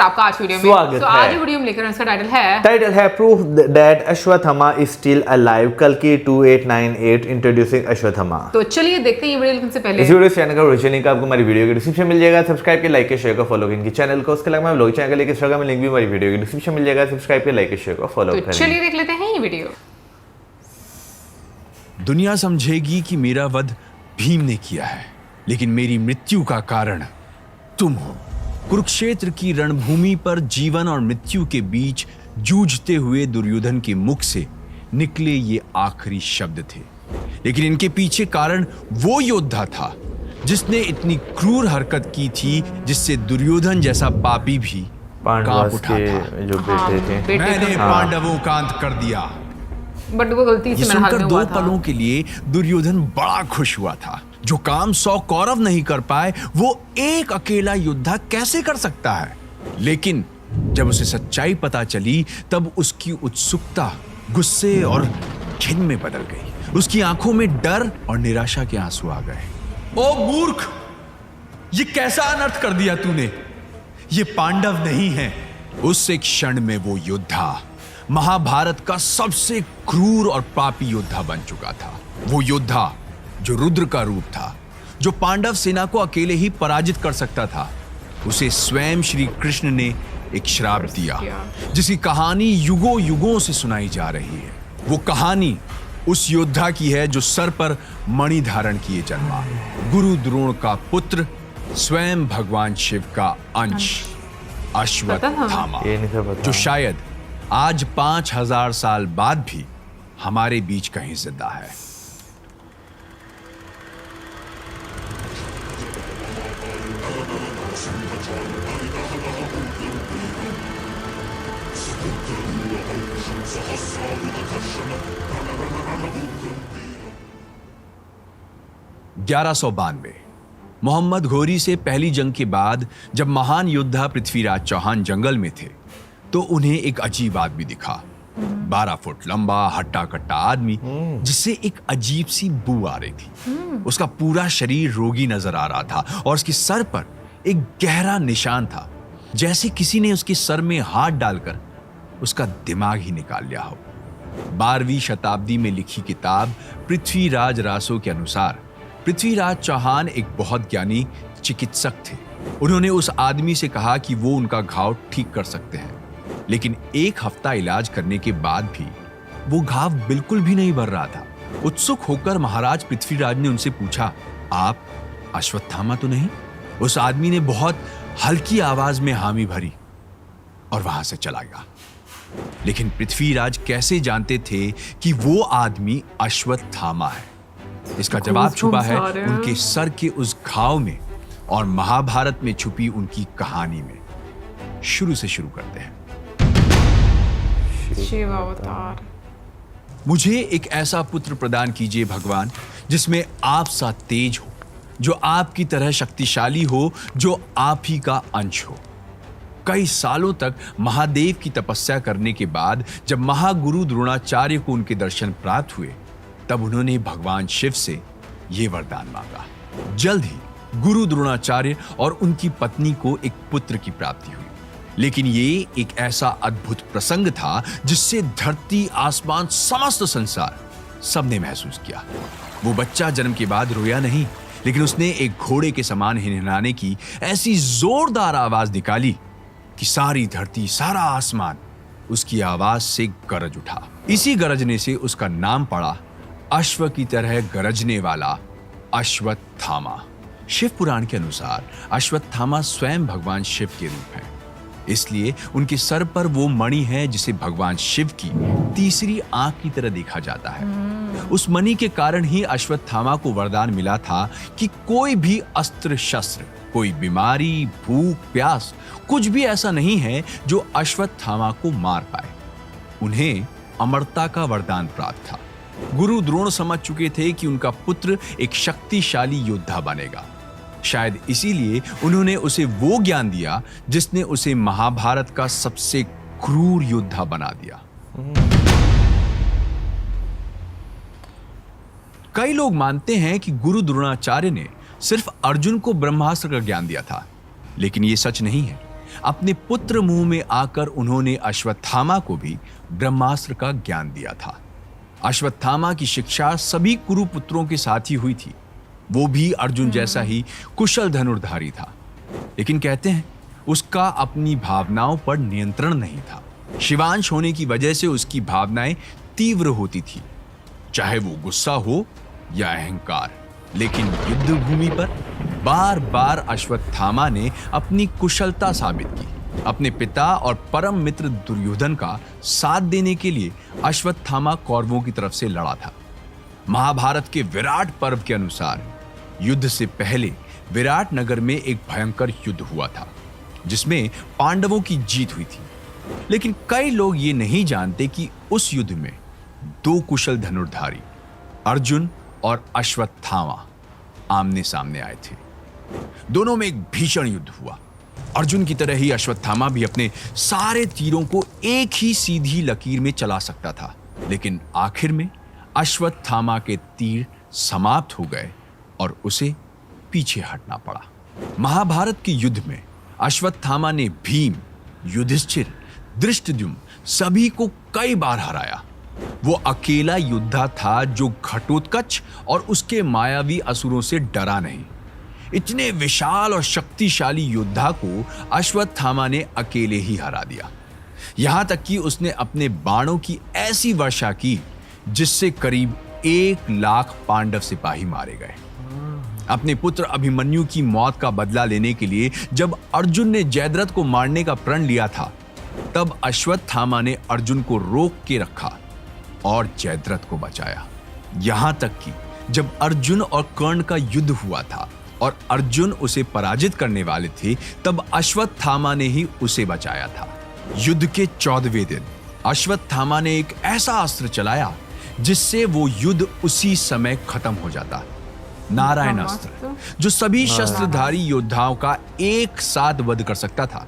और आपका आज वीडियो में स्वागत है। आज वीडियो में लेकर इसका टाइटल है proof that Ashwatthama is still alive. कल की 2898 इंट्रोड्यूसिंग अश्वत्थामा। तो चलिए देखते हैं ये वीडियो लेकिन से पहले इस वीडियो चैनल का ओरिजिनल लिंक आपको हमारी वीडियो के डिस्क्रिप्शन मिल जाएगा। सब्सक्राइब के लाइक के शेयर को फॉलो करें इनकी चैनल को। उसके अलावा ब्लॉग चैनल का लिंक इंस्टाग्राम में लिंक भी हमारी वीडियो के डिस्क्रिप्शन मिल जाएगा। सब्सक्राइब के लाइक के शेयर को फॉलो तो करें। चलिए देख लेते हैं ये वीडियो। दुनिया समझेगी कि मेरा वध भीम ने किया है, लेकिन मेरी मृत्यु का कारण तुम हो। कुरुक्षेत्र की रणभूमि पर जीवन और मृत्यु के बीच जूझते हुए दुर्योधन के मुख से निकले ये आखिरी शब्द थे, लेकिन इनके पीछे कारण वो योद्धा था जिसने इतनी क्रूर हरकत की थी जिससे दुर्योधन जैसा पापी भी कांप उठा था। जो बेटे थे मैंने पांडवों का अंत कर दिया। बट वो गलती ये से मेरे हाथ सुनकर में दो हुआ था। पलों के लिए दुर्योधन बड़ा खुश हुआ था। जो काम 100 कौरव नहीं कर पाए वो एक अकेला योद्धा कैसे कर सकता है। लेकिन जब उसे सच्चाई पता चली तब उसकी उत्सुकता गुस्से और घिन में बदल गई। उसकी आंखों में डर और निराशा के आंसू आ गए। ओ मूर्ख, ये कैसा अनर्थ कर दिया तूने। ये पांडव नहीं है। उस एक क्षण में वो योद्धा महाभारत का सबसे क्रूर और पापी योद्धा बन चुका था। वो योद्धा जो रुद्र का रूप था, जो पांडव सेना को अकेले ही पराजित कर सकता था। उसे स्वयं श्री कृष्ण ने एक श्राप दिया जिसकी कहानी युगों युगों से सुनाई जा रही है। वो कहानी उस योद्धा की है जो सर पर मणि धारण किए जन्मा, गुरु द्रोण का पुत्र, स्वयं भगवान शिव का अंश अश्वत्थामा, जो शायद आज 5000 साल बाद भी हमारे बीच कहीं जिंदा है। मोहम्मद घोरी से पहली जंग के बाद जब महान योद्धा पृथ्वीराज चौहान जंगल में थे तो उन्हें एक अजीब आदमी दिखा। 12 फुट लंबा हट्टा कट्टा आदमी जिससे एक अजीब सी बू आ रही थी। उसका पूरा शरीर रोगी नजर आ रहा था और उसके सर पर एक गहरा निशान था, जैसे किसी ने उसके सर में हाथ डालकर उसका दिमाग ही निकाल लिया हो। 12वीं शताब्दी में लिखी किताब पृथ्वीराज रासो के अनुसार पृथ्वीराज चौहान एक बहुत ज्ञानी चिकित्सक थे। उन्होंने उस आदमी से कहा कि वो उनका घाव ठीक कर सकते हैं, लेकिन एक हफ्ता इलाज करने के बाद भी वो घाव बिल्कुल भी नहीं भर रहा था। उत्सुक होकर महाराज पृथ्वीराज ने उनसे पूछा, आप अश्वत्थामा तो नहीं? उस आदमी ने बहुत हल्की आवाज में हामी भरी और वहां से चला गया। लेकिन पृथ्वीराज कैसे जानते थे कि वो आदमी अश्वत्थामा है? इसका जवाब छुपा है उनके सर के उस घाव में और महाभारत में छुपी उनकी कहानी में। शुरू से शुरू करते हैं। शिव अवतार। मुझे एक ऐसा पुत्र प्रदान कीजिए भगवान जिसमें आप सा तेज हो, जो आपकी तरह शक्तिशाली हो, जो आप ही का अंश हो। कई सालों तक महादेव की तपस्या करने के बाद जब महागुरु द्रोणाचार्य को उनके दर्शन प्राप्त हुए तब उन्होंने भगवान शिव से यह वरदान मांगा। जल्द ही गुरु द्रोणाचार्य और उनकी पत्नी को एक पुत्र की प्राप्ति हुई। लेकिन ये एक ऐसा अद्भुत प्रसंग था जिससे धरती, आसमान, समस्त संसार सबने महसूस किया। वो बच्चा जन्म के बाद रोया नहीं, लेकिन उसने एक घोड़े के समान हिनहिनाने की ऐसी जोरदार आवाज निकाली कि सारी धरती, सारा आसमान उसकी आवाज से गरज उठा। इसी गरजने से उसका नाम पड़ा अश्व की तरह गरजने वाला अश्वत्थामा। शिव पुराण के अनुसार अश्वत्थामा स्वयं भगवान शिव के रूप है, इसलिए उनके सर पर वो मणि है जिसे भगवान शिव की तीसरी आंख की तरह देखा जाता है। उस मणि के कारण ही अश्वत्थामा को वरदान मिला था कि कोई भी अस्त्र शस्त्र, कोई बीमारी, भूख, प्यास, कुछ भी ऐसा नहीं है जो अश्वत्थामा को मार पाए। उन्हें अमरता का वरदान प्राप्त था। गुरु द्रोण समझ चुके थे कि उनका पुत्र एक शक्तिशाली योद्धा बनेगा। शायद इसीलिए उन्होंने उसे वो ज्ञान दिया जिसने उसे महाभारत का सबसे क्रूर योद्धा बना दिया। कई लोग मानते हैं कि गुरु द्रोणाचार्य ने सिर्फ अर्जुन को ब्रह्मास्त्र का ज्ञान दिया था, लेकिन यह सच नहीं है। अपने पुत्र मुंह में आकर उन्होंने अश्वत्थामा को भी ब्रह्मास्त्र का ज्ञान दिया था। अश्वत्थामा की शिक्षा सभी कुरुपुत्रों के साथ ही हुई थी। वो भी अर्जुन जैसा ही कुशल धनुर्धारी था, लेकिन कहते हैं उसका अपनी भावनाओं पर नियंत्रण नहीं था। शिवांश होने की वजह से उसकी भावनाएं तीव्र होती थी, चाहे वो गुस्सा हो या अहंकार। लेकिन युद्ध भूमि पर बार बार अश्वत्थामा ने अपनी कुशलता साबित की। अपने पिता और परम मित्र दुर्योधन का साथ देने के लिए अश्वत्थामा कौरवों की तरफ से लड़ा था। महाभारत के विराट पर्व के अनुसार युद्ध से पहले विराट नगर में एक भयंकर युद्ध हुआ था, जिसमें पांडवों की जीत हुई थी। लेकिन कई लोग ये नहीं जानते कि उस युद्ध में दो कुशल धनुर्धारी अर्जुन और अश्वत्थामा आमने सामने आए थे। दोनों में एक भीषण युद्ध हुआ। अर्जुन की तरह ही अश्वत्थामा भी अपने सारे तीरों को एक ही सीधी लकीर में चला सकता था, लेकिन आखिर में अश्वत्थामा के तीर समाप्त हो गए और उसे पीछे हटना पड़ा। महाभारत के युद्ध में अश्वत्थामा ने भीम, युधिष्ठिर, धृष्टद्युम्न सभी को कई बार हराया। वो अकेला योद्धा था जो घटोत्कच और उसके मायावी असुरों से डरा नहीं। इतने विशाल और शक्तिशाली योद्धा को अश्वत्थामा ने अकेले ही हरा दिया। यहां तक कि उसने अपने बाणों की ऐसी वर्षा की जिससे करीब 1,00,000 पांडव सिपाही मारे गए। अपने पुत्र अभिमन्यु की मौत का बदला लेने के लिए जब अर्जुन ने जयद्रथ को मारने का प्रण लिया था, तब अश्वत्थामा ने अर्जुन को रोक के रखा और जयद्रथ को बचाया। यहां तक कि जब अर्जुन और कर्ण का युद्ध हुआ था और अर्जुन उसे पराजित करने वाले थे, तब अश्वत्थामा ने ही उसे बचाया था। युद्ध के 14वें दिन अश्वत्थामा ने एक ऐसा अस्त्र चलाया जिससे वो युद्ध उसी समय खत्म हो जाता। नारायण अस्त्र, जो सभी शस्त्रधारी योद्धाओं का एक साथ वध कर सकता था।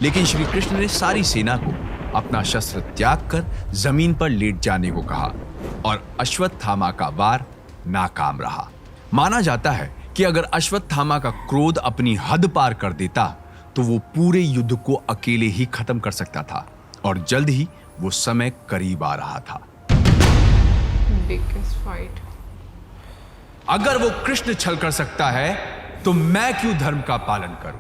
लेकिन श्री कृष्ण ने सारी सेना को अपना शस्त्र त्याग कर जमीन पर लेट जाने को कहा और अश्वत्थामा का वार नाकाम रहा। माना जाता है कि अगर अश्वत्थामा का क्रोध अपनी हद पार कर देता तो वो पूरे युद्ध को अकेले ही खत्म कर सकता था, और जल्द ही वो समय करीब आ रहा था। Biggest fight. अगर वो कृष्ण छल कर सकता है तो मैं क्यों धर्म का पालन करूं?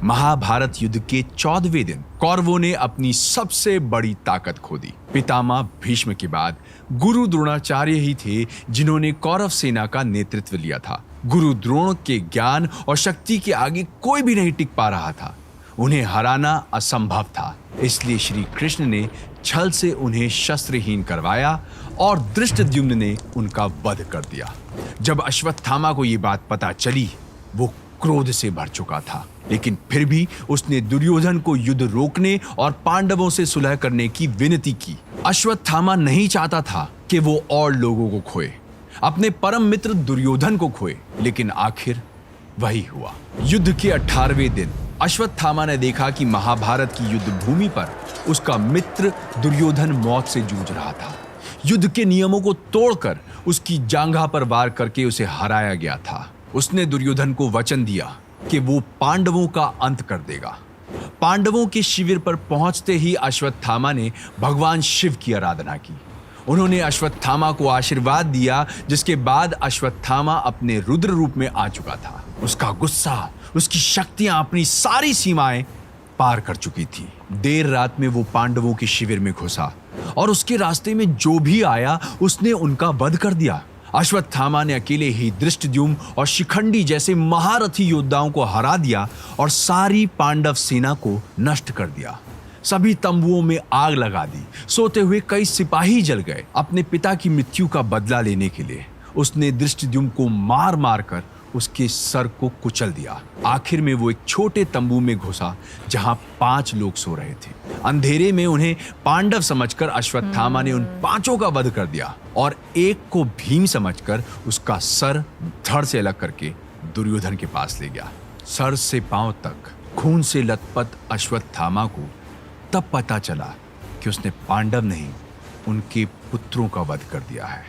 महाभारत युद्ध के 14वें दिन कौरवों ने अपनी सबसे बड़ी ताकत खो दी। पितामह भीष्म के बाद गुरु द्रोणाचार्य ही थे जिन्होंने कौरव सेना का नेतृत्व लिया था। गुरु द्रोण के ज्ञान और शक्ति के आगे कोई भी नहीं टिक पा रहा था। उन्हें हराना असंभव था, इसलिए श्री कृष्ण ने छल से उन्हें शस्त्रहीन करवाया और धृष्टद्युम्न ने उनका वध कर दिया। जब अश्वत्थामा को यह बात पता चली, वो क्रोध से भर चुका था, लेकिन फिर भी उसने दुर्योधन को युद्ध रोकने और पांडवों से सुलह करने की विनती की। अश्वत्थामा नहीं चाहता था कि वो और लोगों को खोए, अपने परम मित्र दुर्योधन को खोए, लेकिन आखिर वही हुआ। युद्ध के 18वें दिन अश्वत्थामा ने देखा कि महाभारत की युद्ध भूमि पर उसका मित्र दुर्योधन मौत से जूझ रहा था। युद्ध के नियमों को तोड़कर उसकी जांघा पर वार करके उसे हराया गया था। उसने दुर्योधन को वचन दिया कि वो पांडवों का अंत कर देगा। पांडवों के शिविर पर पहुंचते ही अश्वत्थामा ने भगवान शिव की आराधना की। उन्होंने अश्वत्थामा को आशीर्वाद दिया, जिसके बाद अश्वत्थामा अपने रुद्र रूप में आ चुका था। उसका गुस्सा, उसकी शक्तियां अपनी सारी सीमाएं पार कर चुकी थी। देर रात में वो पांडवों के शिविर में घुसा और उसके रास्ते में जो भी आया उसने उनका वध कर दिया। अश्वत्थामा ने अकेले ही धृष्टद्युम्न और शिखंडी जैसे महारथी योद्धाओं को हरा दिया और सारी पांडव सेना को नष्ट कर दिया। सभी तंबुओं में आग लगा दी। सोते हुए कई सिपाही जल गए। अपने पिता की मृत्यु का बदला लेने के लिए उसने धृष्टद्युम्न को मार मार कर उसके सर को कुचल दिया। आखिर में वो एक छोटे तंबू में घुसा जहां 5 लोग सो रहे थे। अंधेरे में उन्हें पांडव समझकर अश्वत्थामा ने उन 5 का वध कर दिया और एक को भीम समझकर उसका सर धड़ से अलग करके दुर्योधन के पास ले गया। सर से पांव तक खून से लथपथ अश्वत्थामा को तब पता चला कि उसने पांडव नहीं, उनके पुत्रों का वध कर दिया है।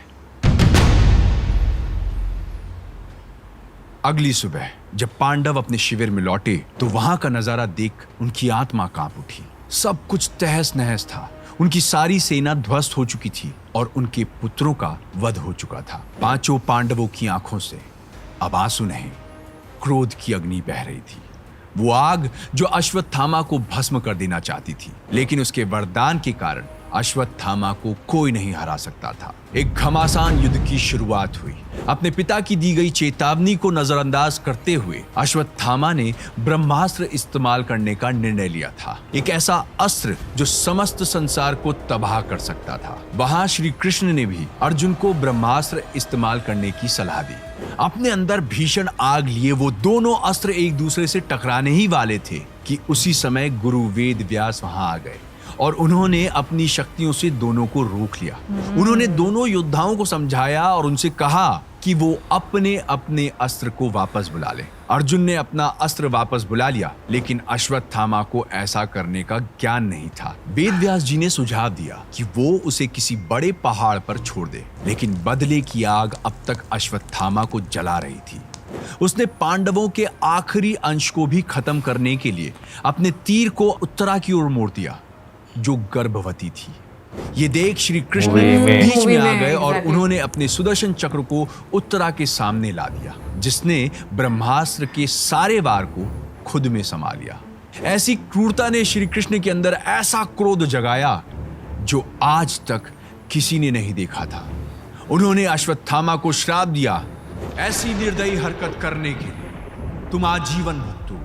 अगली सुबह जब पांडव अपने शिविर में लौटे तो वहां का नजारा देख उनकी आत्मा कांप उठी। सब कुछ तहस नहस था। उनकी सारी सेना ध्वस्त हो चुकी थी और उनके पुत्रों का वध हो चुका था। पांचों पांडवों की आंखों से अब आंसू नहीं, क्रोध की अग्नि बह रही थी। वो आग जो अश्वत्थामा को भस्म कर देना चाहती थी, लेकिन उसके वरदान के कारण अश्वत्थामा को कोई नहीं हरा सकता था। एक घमासान युद्ध की शुरुआत हुई। अपने पिता की दी गई चेतावनी को नजरअंदाज करते हुए अश्वत्थामा ने ब्रह्मास्त्र इस्तेमाल करने का निर्णय लिया था। एक ऐसा अस्त्र जो समस्त संसार को तबाह कर सकता था। वहां श्री कृष्ण ने भी अर्जुन को ब्रह्मास्त्र इस्तेमाल करने की सलाह दी। अपने अंदर भीषण आग लिए वो दोनों अस्त्र एक दूसरे से टकराने ही वाले थे कि उसी समय गुरु वेद व्यास वहां आ गए और उन्होंने अपनी शक्तियों से दोनों को रोक लिया। उन्होंने दोनों योद्धाओं को समझाया और उनसे कहा कि वो अपने अपने अस्त्र को वापस बुला लें। अर्जुन ने अपना अस्त्र वापस बुला लिया, लेकिन अश्वत्थामा को ऐसा करने का ज्ञान नहीं था। वेद व्यास जी ने सुझाव दिया कि वो उसे किसी बड़े पहाड़ पर छोड़ दे, लेकिन बदले की आग अब तक अश्वत्थामा को जला रही थी। उसने पांडवों के आखिरी अंश को भी खत्म करने के लिए अपने तीर को उत्तरा की ओर मोड़ दिया, जो गर्भवती थी। ये देख श्री कृष्ण बीच में आ गए और उन्होंने अपने सुदर्शन चक्र को उत्तरा के सामने ला दिया, जिसने ब्रह्मास्त्र के सारे वार को खुद में समा लिया। ऐसी क्रूरता ने श्री कृष्ण के अंदर ऐसा क्रोध जगाया जो आज तक किसी ने नहीं देखा था। उन्होंने अश्वत्थामा को श्राप दिया, ऐसी निर्दयी हरकत करने के लिए तुम आजीवन भुगतोगे।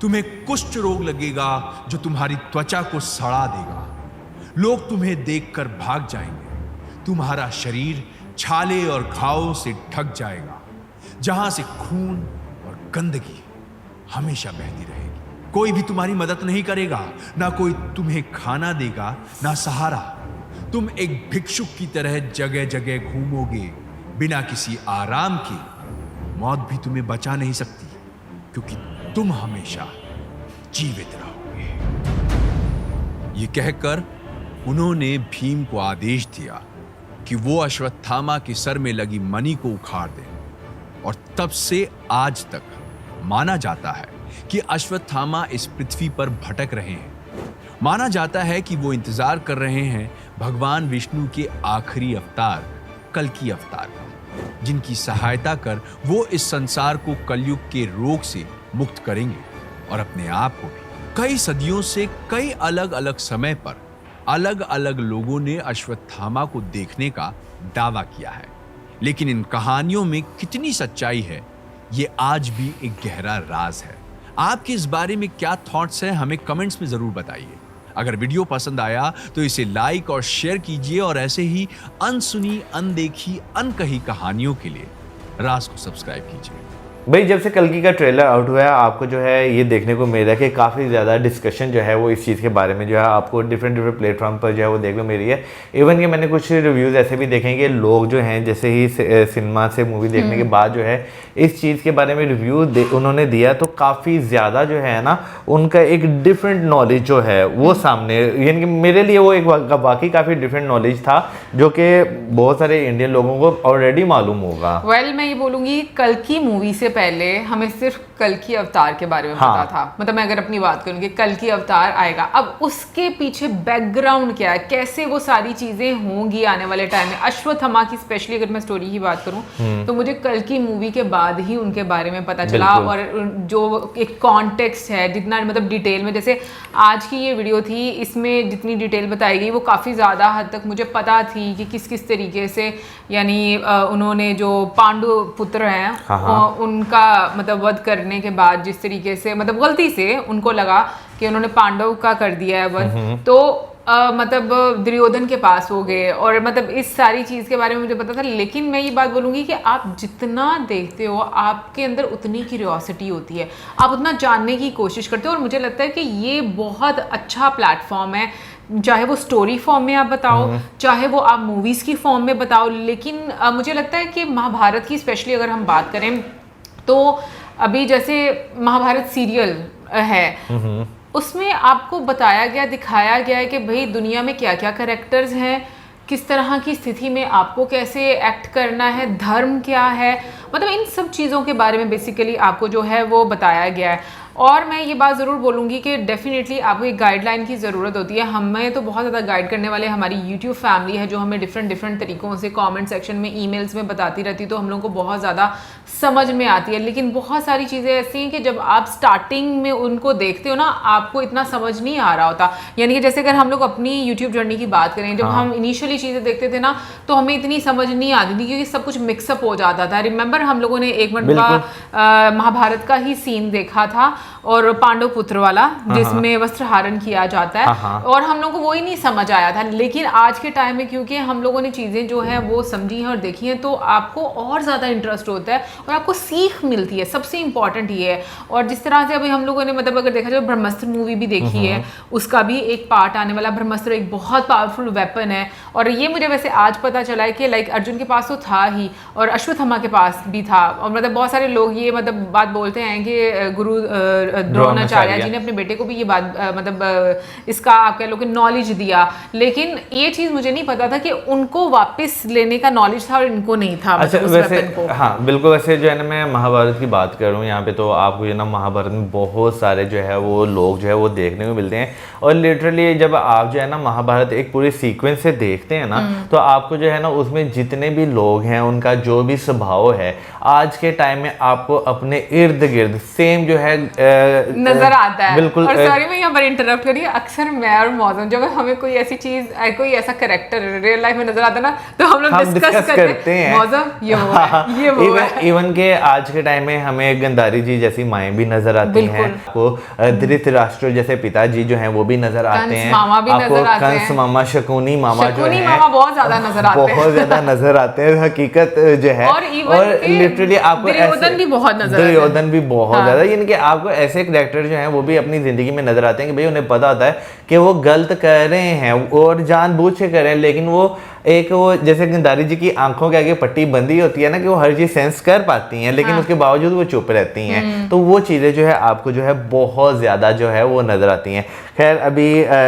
तुम्हें कुष्ठ रोग लगेगा जो तुम्हारी त्वचा को सड़ा देगा। लोग तुम्हें देखकर भाग जाएंगे। तुम्हारा शरीर छाले और घावों से ढक जाएगा, जहां से खून और गंदगी हमेशा बहती रहेगी। कोई भी तुम्हारी मदद नहीं करेगा, ना कोई तुम्हें खाना देगा, ना सहारा। तुम एक भिक्षुक की तरह जगह जगह घूमोगे बिना किसी आराम के। मौत भी तुम्हें बचा नहीं सकती, क्योंकि तुम हमेशा जीवित रहोगे। ये कहकर उन्होंने भीम को आदेश दिया कि वो अश्वत्थामा के सर में लगी मणि को उखाड़ दे। और तब से आज तक माना जाता है कि अश्वत्थामा इस पृथ्वी पर भटक रहे हैं। माना जाता है कि वो इंतजार कर रहे हैं भगवान विष्णु के आखिरी अवतार कल्कि अवतार का, जिनकी सहायता कर वो इस संसार को कलयुग के रोग से मुक्त करेंगे और अपने आप को भी। कई सदियों से कई अलग अलग समय पर अलग अलग लोगों ने अश्वत्थामा को देखने का दावा किया है, लेकिन इन कहानियों में कितनी सच्चाई है, ये आज भी एक गहरा राज है। आपके इस बारे में क्या थॉट्स हैं, हमें कमेंट्स में जरूर बताइए। अगर वीडियो पसंद आया तो इसे लाइक और शेयर कीजिए और ऐसे ही अनसुनी, अनदेखी, अनकही कहानियों के लिए राज को सब्सक्राइब कीजिए। भाई जब से कल्कि का ट्रेलर आउट हुआ है, आपको जो है ये देखने को मिल रहा है कि काफ़ी ज़्यादा डिस्कशन जो है वो इस चीज़ के बारे में जो है आपको डिफरेंट प्लेटफॉर्म पर जो है वो देखने को मिल रही है। इवन कि मैंने कुछ रिव्यूज़ ऐसे भी देखे कि लोग जो हैं जैसे ही सिनेमा से मूवी देखने के बाद जो है इस चीज़ के बारे में रिव्यू उन्होंने दिया, तो काफ़ी ज़्यादा जो है ना उनका एक डिफरेंट नॉलेज जो है वो सामने, यानी कि मेरे लिए वो एक वाकई काफ़ी डिफरेंट नॉलेज था जो कि बहुत सारे इंडियन लोगों को ऑलरेडी मालूम होगा। मैं ये बोलूँगी कल्कि मूवी से पहले हमें सिर्फ कल्कि अवतार के बारे में पता था। मतलब मैं अगर अपनी बात करूँ कि कल्कि अवतार आएगा, अब उसके पीछे बैकग्राउंड क्या है, कैसे वो सारी चीजें होंगी आने वाले टाइम में। अश्वत्थामा की स्पेशली अगर मैं स्टोरी की बात करूँ तो मुझे कल्कि मूवी के बाद ही उनके बारे में पता चला। और जो एक कॉन्टेक्स्ट है, जितना मतलब डिटेल में, जैसे आज की ये वीडियो थी, इसमें जितनी डिटेल बताई गई वो काफ़ी ज़्यादा हद तक मुझे पता थी कि किस किस तरीके से, यानी उन्होंने जो पांडु पुत्र हैं उनका मतलब वध करने के बाद जिस तरीके से, मतलब गलती से उनको लगा कि उन्होंने पांडव का कर दिया है वध, तो मतलब दुर्योधन के पास हो गए। और मतलब इस सारी चीज़ के बारे में मुझे पता था। लेकिन मैं ये बात बोलूँगी कि आप जितना देखते हो आपके अंदर उतनी क्यूरियोसिटी होती है, आप उतना जानने की कोशिश करते हो। और मुझे लगता है कि ये बहुत अच्छा प्लेटफॉर्म है, चाहे वो स्टोरी फॉर्म में आप बताओ, चाहे वो आप मूवीज़ की फॉर्म में बताओ। लेकिन मुझे लगता है कि महाभारत की स्पेशली अगर हम बात करें तो अभी जैसे महाभारत सीरियल है, उसमें आपको बताया गया, दिखाया गया है कि भाई दुनिया में क्या क्या कैरेक्टर्स हैं, किस तरह की स्थिति में आपको कैसे एक्ट करना है, धर्म क्या है, मतलब इन सब चीज़ों के बारे में बेसिकली आपको जो है वो बताया गया है। और मैं ये बात ज़रूर बोलूँगी कि डेफिनेटली आपको एक गाइडलाइन की ज़रूरत होती है। हमें तो बहुत ज़्यादा गाइड करने वाले हमारी यूट्यूब फैमिली है जो हमें डिफरेंट तरीक़ों से कमेंट सेक्शन में, ईमेल्स में बताती रहती, तो हम लोगों को बहुत ज़्यादा समझ में आती है। लेकिन बहुत सारी चीज़ें ऐसी हैं कि जब आप स्टार्टिंग में उनको देखते हो ना, आपको इतना समझ नहीं आ रहा होता। यानी कि जैसे अगर हम लोग अपनी यूट्यूब जर्नी की बात करें, जब हम इनिशियली चीज़ें देखते थे ना, तो हमें इतनी समझ नहीं आती थी क्योंकि सब कुछ मिक्सअप हो जाता था। रिमेंबर हम लोगों ने एक मरतबा महाभारत का ही सीन देखा था, और पांडव पुत्र वाला, जिसमें वस्त्रहरण किया जाता है, और हम लोगों को वही नहीं समझ आया था। लेकिन आज के टाइम में क्योंकि हम लोगों ने चीज़ें जो है वो समझी हैं और देखी हैं, तो आपको और ज़्यादा इंटरेस्ट होता है और आपको सीख मिलती है। सबसे इंपॉर्टेंट ये है। और जिस तरह से अभी हम लोगों ने मतलब अगर देखा जाए, ब्रह्मास्त्र मूवी भी देखी है, उसका भी एक पार्ट आने वाला। ब्रह्मास्त्र एक बहुत पावरफुल वेपन है, और ये मुझे वैसे आज पता चला है कि लाइक अर्जुन के पास तो था ही, और अश्वत्थामा के पास भी था। और मतलब बहुत सारे लोग ये मतलब बात बोलते हैं कि गुरु द्रोणाचार्य जी ने अपने बेटे को भी ये बात मतलब इसका आप कह लो कि नॉलेज दिया। लेकिन ये चीज़ मुझे नहीं पता था कि उनको वापस लेने का नॉलेज था और इनको नहीं था। अच्छा, मतलब उस वैसे वेपन को। हाँ बिल्कुल। वैसे जो है ना, मैं महाभारत की बात करूँ यहाँ पे, तो आपको जो ना महाभारत में बहुत सारे जो है वो लोग जो है वो देखने को मिलते हैं। और लिटरली जब आप जो है ना महाभारत एक पूरे सीक्वेंस से देखते हैं ना, तो आपको जो है ना उसमें जितने भी लोग हैं, उनका जो भी स्वभाव है, आज के टाइम में आपको अपने इर्द गिर्द सेम जो है नजर आता है। बिल्कुल। और सॉरी मैं यहाँ पर इंटरप्ट करिए, अक्सर मैं और मौजम जब हमें कोई ऐसी चीज, कोई ऐसा कैरेक्टर रियल लाइफ में नजर आता है ना, तो हम लोग डिस्कस करते हैं मौजम ये वो है, ये वो है। इवन के आज के टाइम में हमें गंधारी जी जैसी माएँ भी नजर आती हैं, आपको धृतराष्ट्र जैसे पिताजी जो हैं वो भी नजर आते हैं, आपको कंस मामा, शकुनी मामा जो है बहुत ज्यादा नजर आते हैं, बहुत ज्यादा नजर आते हैं हकीकत जो है। और लिटरली आपको दुर्योधन भी बहुत नजर आते हैं, दुर्योधन भी बहुत ज्यादा, यानी कि आपको ऐसे कैरेक्टर जो हैं वो भी अपनी जिंदगी में नजर आते हैं कि भाई उन्हें पता होता है कि वो गलत कर रहे हैं और जानबूझ के कर रहे हैं, लेकिन वो जैसे गंधारी जी की आंखों के आगे पट्टी बंदी होती है ना, कि वो हर चीज सेंस कर पाती हैं, लेकिन उसके बावजूद वो चुप रहती हैं। तो वो चीजें जो है आपको जो है बहुत ज्यादा जो है वो नजर आती हैं। खैर अभी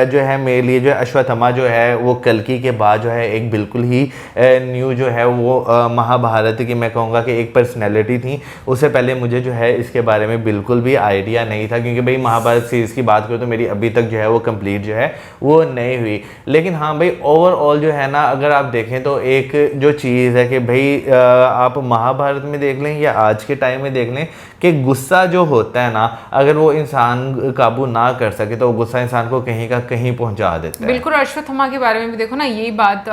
जो है मेरे लिए जो है अश्वत्थामा जो है वो कल्कि के बाद जो है एक बिल्कुल ही न्यू जो है वो महाभारत की मैं कहूँगा कि एक पर्सनैलिटी थी। उससे पहले मुझे जो है इसके बारे में बिल्कुल भी आइडिया नहीं था, क्योंकि भाई महाभारत सीरीज़ की बात करूँ तो मेरी अभी तक जो है वो कंप्लीट जो है वो नहीं हुई। लेकिन हाँ भाई ओवरऑल जो है ना, अगर आप देखें तो एक जो चीज़ है कि भाई आप महाभारत में देख लें या आज के टाइम में देख लें कि गुस्सा जो होता है ना, अगर वो इंसान काबू ना कर सके तो गुस्सा इंसान को कहीं का कहीं पहुंचा देता है। बिल्कुल। अश्वत्थामा के बारे में भी देखो ना, यही बात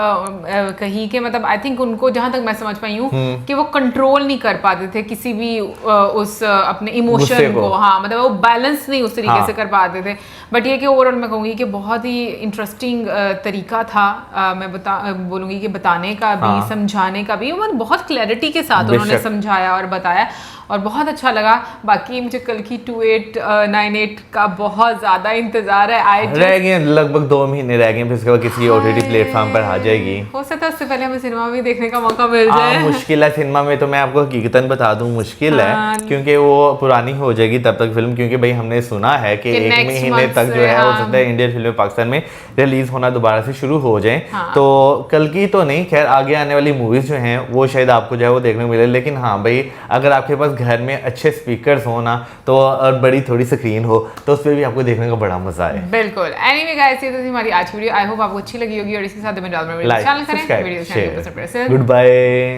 कही कि मतलब आई थिंक उनको जहां तक मैं समझ पाई हूँ कि वो कंट्रोल नहीं कर पाते थे किसी भी उस अपने इमोशन को। हाँ मतलब वो बैलेंस नहीं उस तरीके से कर पाते थे। बट ये कि ओवरऑल मैं कहूँगी कि बहुत ही इंटरेस्टिंग तरीका था, मैं बोलूँगी कि बताने का भी, समझाने का भी। बहुत क्लैरिटी के साथ उन्होंने समझाया और बताया, और बहुत अच्छा लगा। बाकी मुझे कल्कि 2898 का बहुत ज़्यादा इंतज़ार है। रह गए लगभग 2 महीने रह गए, फिर उसके बाद किसी OTT प्लेटफॉर्म पर आ जाएगी। हो सकता है उससे पहले हमें सिनेमा में देखने का मौका मिल जाए। मुश्किल है सिनेमा में, तो मैं आपको हकीकतन बता दूं मुश्किल है, क्योंकि वो पुरानी हो जाएगी तब तक फिल्म, क्योंकि भाई हमने सुना है कि 1 महीने तक जो है हो सकता है इंडियन फिल्में पाकिस्तान में रिलीज होना दोबारा से शुरू हो जाए। तो कल्कि तो नहीं, खैर आगे आने वाली मूवीज जो हैं वो शायद आपको जो है वो देखने को मिले। लेकिन हाँ भाई अगर आपके पास घर में अच्छे स्पीकर्स हो ना, तो और बड़ी थोड़ी स्क्रीन हो, तो उस पर भी आपको देखने का बड़ा मजा है। बिल्कुल। एनीवे गाइस, ये तो थी हमारी आज की वीडियो। आई होप आपको अच्छी लगी होगी, और इसके साथ में चैनल करें, वीडियो शेयर, गुड बाय।